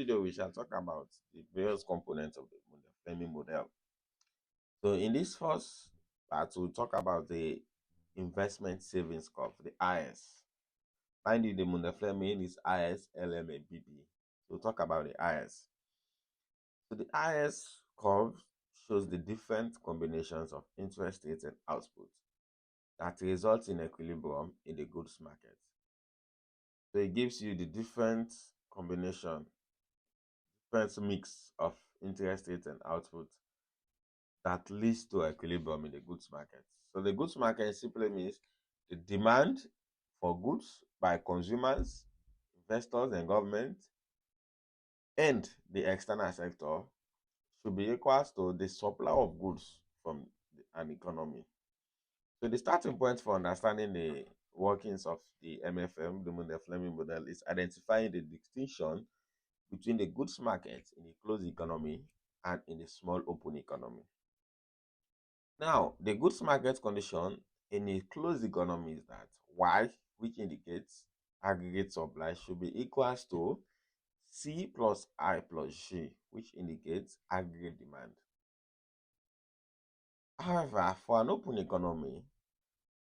Video we shall talk about the various components of the Mundell-Fleming model. So in this first part, we'll talk about the investment savings curve, the IS. Mind you, the Mundell-Fleming is IS, LMABB. So we'll talk about the IS. So the IS curve shows the different combinations of interest rates and output that results in equilibrium in the goods market. So it gives you the different combination, different mix of interest rates and output that leads to equilibrium in the goods market. So the goods market simply means the demand for goods by consumers, investors, and government, and the external sector should be equal to the supply of goods from an economy. So the starting point for understanding the workings of the MFM, the Mundell-Fleming model, is identifying the distinction between the goods market in a closed economy and in a small open economy. Now, the goods market condition in a closed economy is that Y, which indicates aggregate supply, should be equals to C plus I plus G, which indicates aggregate demand. However, for an open economy,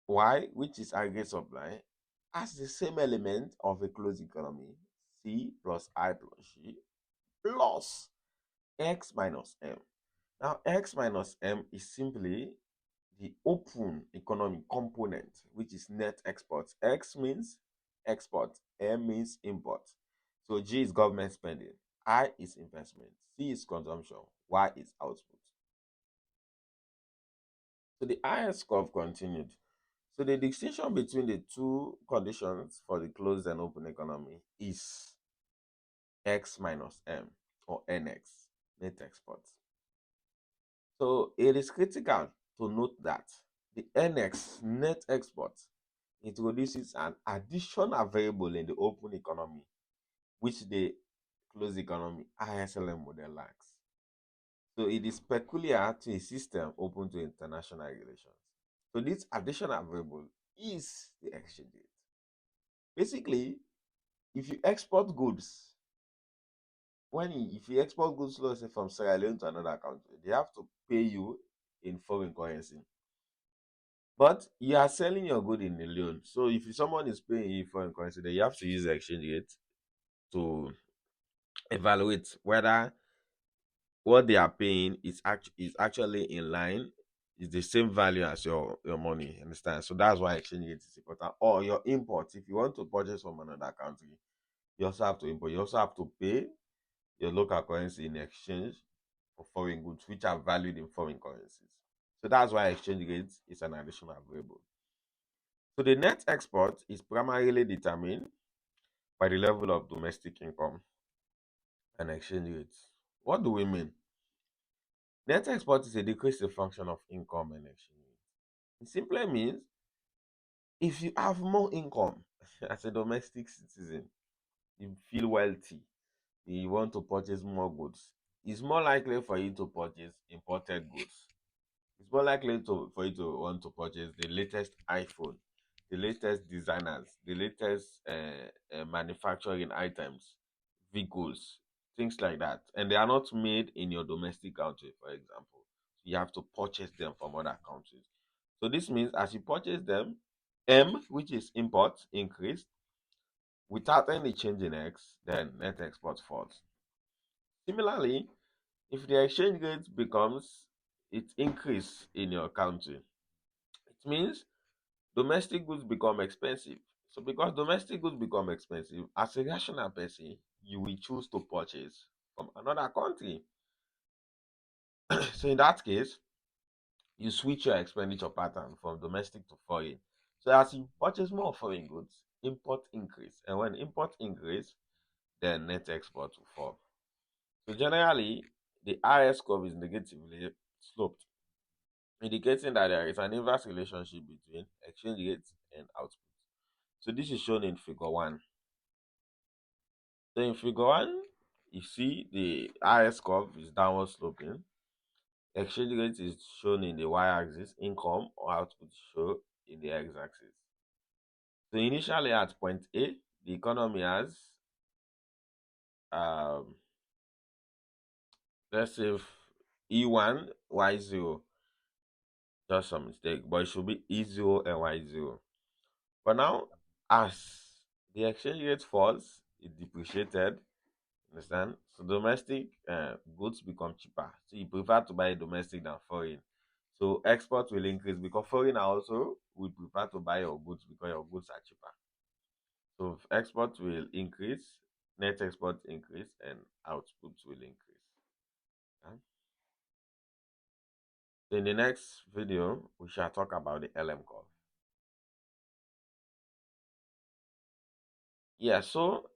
Y, which is aggregate supply, has the same element of a closed economy, C plus I plus G, plus X minus M. Now, X minus M is simply the open economy component, which is net export. X means export, M means import. So G is government spending, I is investment, C is consumption, Y is output. So the IS curve continued. So the distinction between the two conditions for the closed and open economy is X minus M, or NX, net export. So it is critical to note that the NX, net export, introduces an additional variable in the open economy, which the closed economy ISLM model lacks. So it is peculiar to a system open to international relations. So this additional variable is the exchange rate. Basically, if you export goods, if you export goods, let's say from Sierra Leone to another country, they have to pay you in foreign currency. But you are selling your good in a loan. So if someone is paying you foreign currency, then you have to use the exchange rate to evaluate whether what they are paying is actually in line, is the same value as your money. Understand? So that's why exchange rate is important. Or your import, if you want to purchase from another country, you also have to import. You also have to pay your local currency in exchange for foreign goods, which are valued in foreign currencies. So that's why exchange rate is an additional variable. So the net export is primarily determined by the level of domestic income and exchange rates. What do we mean? Net export is a decreased function of income and exchange rate. It simply means if you have more income as a domestic citizen, you feel wealthy, you want to purchase more goods, it's more likely for you to purchase imported goods. It's more likely for you to want to purchase the latest iPhone, the latest designers, the latest manufacturing items, vehicles, things like that. And they are not made in your domestic country, for example. You have to purchase them from other countries. So this means as you purchase them, M, which is import, increased. Without any change in X, then net export falls. Similarly, if the exchange rate becomes it increase in your country, it means domestic goods become expensive. So because domestic goods become expensive, as a rational person, you will choose to purchase from another country. So in that case, you switch your expenditure pattern from domestic to foreign. So as you purchase more foreign goods, import increase. And when import increase, then net export will fall. So generally, the IS curve is negatively sloped, indicating that there is an inverse relationship between exchange rate and output. So this is shown in figure 1. So in figure 1, you see the IS curve is downward sloping. Exchange rate is shown in the y-axis, income or output is shown in the x-axis. So initially at point A, the economy has um let's say E1 Y0, just a mistake, but it should be E0 and Y0. But now, as the exchange rate falls, it depreciated. Understand? So domestic goods become cheaper. So you prefer to buy domestic than foreign. So export will increase because foreign also would prefer to buy your goods because your goods are cheaper. So export will increase, net export increase, and output will increase. Yeah? So in the next video, we shall talk about the LM curve. Yeah, so